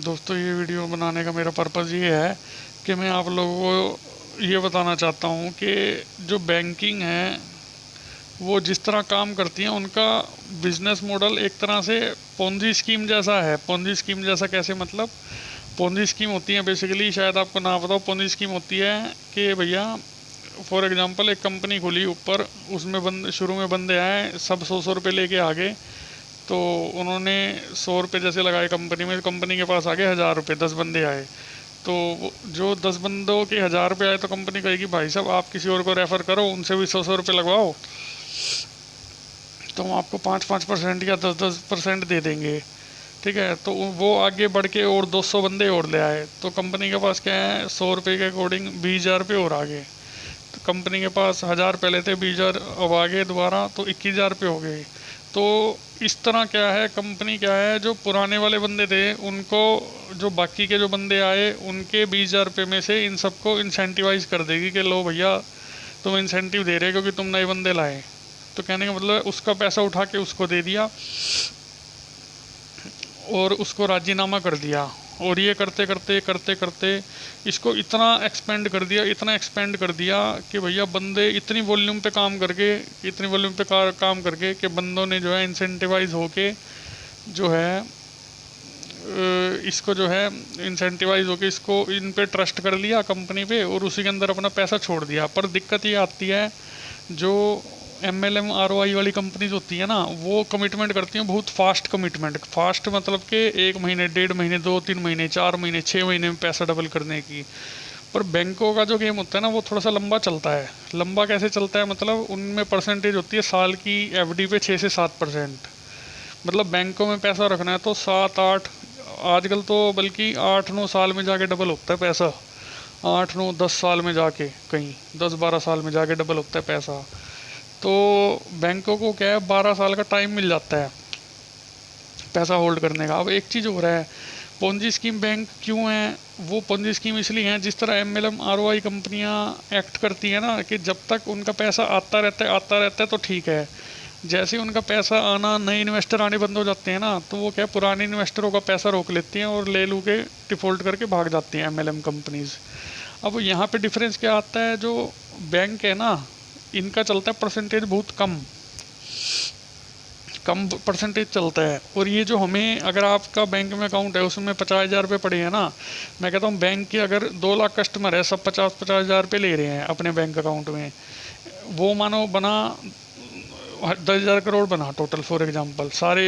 दोस्तों, ये वीडियो बनाने का मेरा पर्पज़ ये है कि मैं आप लोगों को ये बताना चाहता हूँ कि जो बैंकिंग है वो जिस तरह काम करती है उनका बिजनेस मॉडल एक तरह से पोंजी स्कीम जैसा है। पोंजी स्कीम जैसा कैसे? मतलब पोंजी स्कीम होती है बेसिकली, शायद आपको ना बताओ, पोंजी स्कीम होती है कि भैया फॉर एग्जांपल एक कंपनी खुली ऊपर, उसमें शुरू में बंदे आए, सब 100 रुपये लेके आ गए। तो उन्होंने 100 रुपये जैसे लगाए कंपनी में, कंपनी के पास आ गए 1000 रुपये, 10 बंदे आए। तो जो 10 बंदों के 1000 रुपये आए तो कंपनी कहेगी भाई साहब आप किसी और को रेफ़र करो, उनसे भी 100 रुपये लगवाओ, तो हम आपको 5% या 10% दे देंगे। ठीक है, तो वो आगे बढ़ के और 200 बंदे और ले आए, तो कंपनी के पास क्या है, 100 रुपये के अकॉर्डिंग 20,000 रुपये और आ गए। तो कंपनी के पास 1000 पहले थे, 20,000 अब आ गए दोबारा, तो 21,000 रुपये हो गए। तो इस तरह क्या है, कंपनी क्या है, जो पुराने वाले बंदे थे उनको, जो बाकी के जो बंदे आए उनके 20,000 रुपये में से इन सबको इंसेंटिवाइज कर देगी कि लो भैया तुम इंसेंटिव दे रहे क्योंकि तुम नए बंदे लाए। तो कहने का मतलब उसका पैसा उठा के उसको दे दिया और उसको राजीनामा कर दिया। और ये करते करते करते करते इसको इतना एक्सपेंड कर दिया, इतना एक्सपेंड कर दिया कि भैया बंदे इतनी वॉल्यूम पे काम करके, इतनी वॉल्यूम पे काम करके कि बंदों ने जो है इंसेंटिवाइज होके जो है इसको जो है इंसेंटिवाइज होके इसको इन पे ट्रस्ट कर लिया कंपनी पे, और उसी के अंदर अपना पैसा छोड़ दिया। पर दिक्कत ये आती है, जो MLM ROI वाली कंपनीज होती है ना, वो कमिटमेंट करती हैं बहुत फास्ट कमिटमेंट। फास्ट मतलब कि 1 महीने, 1.5 महीने, 2-3 महीने, 4 महीने, 6 महीने में पैसा डबल करने की। पर बैंकों का जो गेम होता है ना वो थोड़ा सा लंबा चलता है। लंबा कैसे चलता है? मतलब उनमें परसेंटेज होती है साल की FD पे 6 से 7%। मतलब बैंकों में पैसा रखना है तो 7-8, आजकल तो बल्कि 8-9 साल में जाके डबल होता है पैसा। 8-9-10 साल में जाके, कहीं 10-12 साल में जाके डबल होता है पैसा। तो बैंकों को क्या है, 12 साल का टाइम मिल जाता है पैसा होल्ड करने का। अब एक चीज़ हो रहा है, पोंजी स्कीम बैंक क्यों है? वो पोंजी स्कीम इसलिए है, जिस तरह MLM ROI कंपनियां एक्ट करती है ना, कि जब तक उनका पैसा आता रहता है तो ठीक है। जैसे उनका पैसा आना, नए इन्वेस्टर आने बंद हो जाते हैं ना, तो वो क्या, पुराने इन्वेस्टरों का पैसा रोक लेती हैं और ले लू के डिफ़ॉल्ट करके भाग जाती हैं MLM कंपनीज। अब यहाँ पे डिफरेंस क्या आता है, जो बैंक है ना इनका चलता है परसेंटेज बहुत कम कम परसेंटेज चलता है। और ये जो हमें, अगर आपका बैंक में अकाउंट है उसमें 50,000 रुपये पड़े हैं ना, मैं कहता हूँ बैंक के अगर 2 लाख कस्टमर है, सब 50-50 हज़ार रुपये ले रहे हैं अपने बैंक अकाउंट में, वो मानो बना 10,000 करोड़ बना टोटल, फॉर एग्जांपल सारे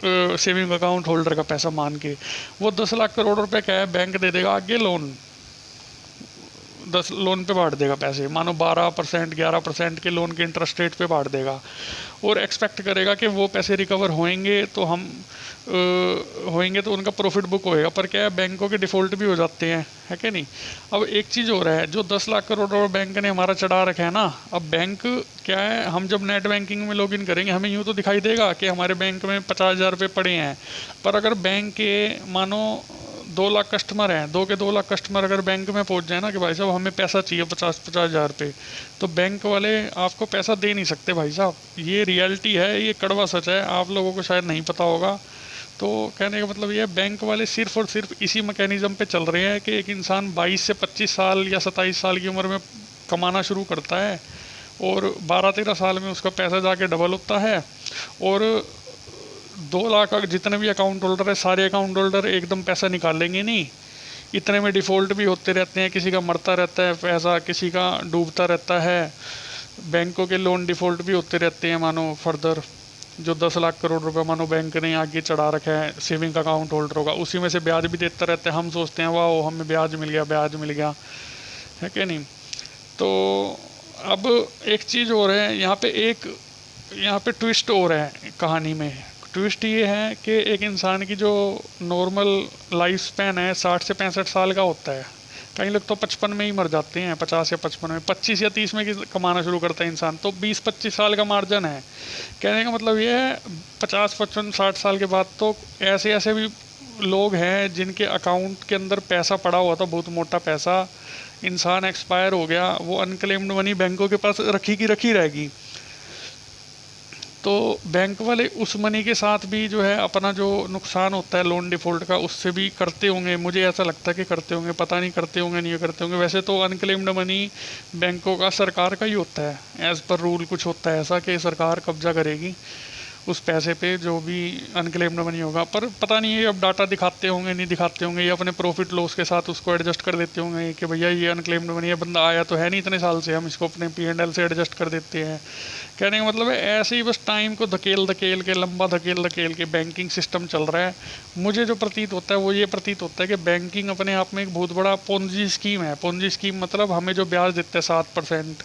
सेविंग अकाउंट होल्डर का पैसा मान के, वो 10 लाख करोड़ रुपए का है, बैंक दे देगा आगे लोन, 10 लोन पे बांट देगा पैसे, मानो 12%, 11% के लोन के इंटरेस्ट रेट पे बांट देगा, और एक्सपेक्ट करेगा कि वो पैसे रिकवर होएंगे तो हम होएंगे तो उनका प्रॉफिट बुक होएगा। पर क्या है, बैंकों के डिफ़ॉल्ट भी हो जाते हैं, है कि नहीं? अब एक चीज़ हो रहा है, जो 10 लाख करोड़ और बैंक ने हमारा चढ़ा रखा है ना, अब बैंक क्या है, हम जब नेट बैंकिंग में लॉगिन करेंगे हमें यूँ तो दिखाई देगा कि हमारे बैंक में 50,000 रुपये पड़े हैं। पर अगर बैंक के मानो 2 लाख कस्टमर हैं, 2 लाख कस्टमर अगर बैंक में पहुंच जाए ना कि भाई साहब हमें पैसा चाहिए 50-50 हज़ार रुपये, तो बैंक वाले आपको पैसा दे नहीं सकते भाई साहब। ये रियलिटी है, ये कड़वा सच है, आप लोगों को शायद नहीं पता होगा। तो कहने का मतलब ये है, बैंक वाले सिर्फ और सिर्फ इसी मैकेनिज़्म पे चल रहे हैं कि एक इंसान 22 से 25 साल या 27 साल की उम्र में कमाना शुरू करता है और 12-13 साल में उसका पैसा जाके डबल होता है, और 2 लाख जितने भी अकाउंट होल्डर है, सारे अकाउंट होल्डर एकदम पैसा निकालेंगे नहीं, इतने में डिफ़ॉल्ट भी होते रहते हैं, किसी का मरता रहता है पैसा, किसी का डूबता रहता है, बैंकों के लोन डिफ़ॉल्ट भी होते रहते हैं। मानो फर्दर जो 10 लाख करोड़ रुपए मानो बैंक ने आगे चढ़ा रखा है सेविंग अकाउंट होल्डरों का, उसी में से ब्याज भी देता रहता है। हम सोचते हैं वाह हमें ब्याज मिल गया, ब्याज मिल गया, है कि नहीं? तो अब एक चीज़ और है यहाँ पे ट्विस्ट हो रहा है कहानी में। ट्विस्ट ये है कि एक इंसान की जो नॉर्मल लाइफ स्पैन है 60 से 65 साल का होता है, कई लोग तो 55 में ही मर जाते हैं, 50 या 55 में, 25 या 30 में कमाना शुरू करता है इंसान, तो 20-25 साल का मार्जिन है। कहने का मतलब ये है 50-55-60 साल के बाद तो ऐसे ऐसे भी लोग हैं जिनके अकाउंट के अंदर पैसा पड़ा हुआ था, बहुत मोटा पैसा, इंसान एक्सपायर हो गया, वो अनक्लेम्ड मनी बैंकों के पास रखी की रखी रहेगी। तो बैंक वाले उस मनी के साथ भी जो है अपना जो नुकसान होता है लोन डिफ़ॉल्ट का, उससे भी करते होंगे, मुझे ऐसा लगता है कि करते होंगे, पता नहीं करते होंगे नहीं करते होंगे। वैसे तो अनक्लेम्ड मनी बैंकों का सरकार का ही होता है, एज़ पर रूल कुछ होता है ऐसा कि सरकार कब्जा करेगी उस पैसे पे जो भी अनक्लेम्ड मनी होगा। पर पता नहीं ये अब डाटा दिखाते होंगे नहीं दिखाते होंगे, ये अपने प्रॉफिट लॉस के साथ उसको एडजस्ट कर देते होंगे कि भैया ये अनक्लेम्ड मनी है, बंदा आया तो है नहीं इतने साल से, हम इसको अपने P&L से एडजस्ट कर देते हैं। कहने का मतलब है ऐसे ही बस टाइम को धकेल धकेल के, लंबा धकेल धकेल के बैंकिंग सिस्टम चल रहा है। मुझे जो प्रतीत होता है वो ये प्रतीत होता है कि बैंकिंग अपने आप में एक बहुत बड़ा पोंजी स्कीम है। पोंजी स्कीम मतलब हमें जो ब्याज देते हैं 7%,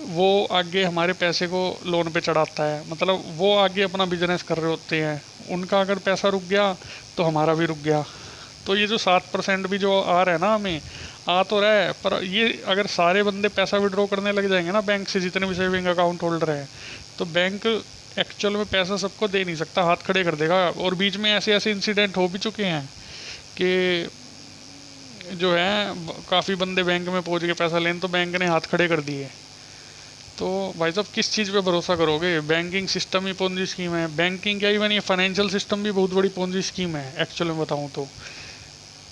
वो आगे हमारे पैसे को लोन पे चढ़ाता है। मतलब वो आगे अपना बिजनेस कर रहे होते हैं, उनका अगर पैसा रुक गया तो हमारा भी रुक गया। तो ये जो 7% भी जो आ रहा है ना, हमें आ तो रहा है, पर ये अगर सारे बंदे पैसा विड्रॉ करने लग जाएंगे ना बैंक से, जितने भी सेविंग अकाउंट होल्डर हैं, तो बैंक एक्चुअल में पैसा सबको दे नहीं सकता, हाथ खड़े कर देगा। और बीच में ऐसे ऐसे इंसिडेंट हो भी चुके हैं कि जो है काफ़ी बंदे बैंक में पहुंच के पैसा लेने, तो बैंक ने हाथ खड़े कर दिए। तो भाई साहब किस चीज़ पे भरोसा करोगे? बैंकिंग सिस्टम ही पोंजी स्कीम है। बैंकिंग क्या ही बनी है, फाइनेंशियल सिस्टम भी बहुत बड़ी पोंजी स्कीम है एक्चुअल में बताऊँ तो।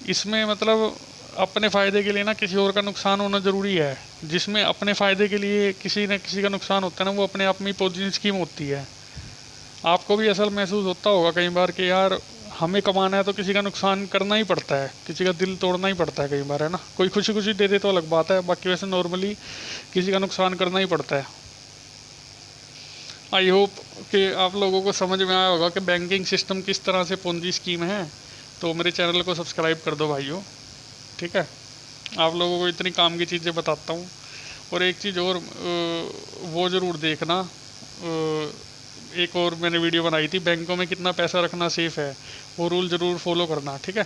इसमें मतलब अपने फ़ायदे के लिए ना किसी और का नुकसान होना ज़रूरी है। जिसमें अपने फ़ायदे के लिए किसी न किसी का नुकसान होता है ना, वो अपने आप में ही पोंजी स्कीम होती है। आपको भी ऐसा महसूस होता होगा कई बार कि यार हमें कमाना है तो किसी का नुकसान करना ही पड़ता है, किसी का दिल तोड़ना ही पड़ता है कई बार, है ना। कोई खुशी खुशी दे दे तो अलग बात है, बाकी वैसे नॉर्मली किसी का नुकसान करना ही पड़ता है। आई होप कि आप लोगों को समझ में आया होगा कि बैंकिंग सिस्टम किस तरह से पोंजी स्कीम है। तो मेरे चैनल को सब्सक्राइब कर दो भाइयों, ठीक है। आप लोगों को इतनी काम की चीज़ें बताता हूँ। और एक चीज़ और वो ज़रूर देखना, एक और मैंने वीडियो बनाई थी बैंकों में कितना पैसा रखना सेफ़ है, वो रूल ज़रूर फॉलो करना, ठीक है।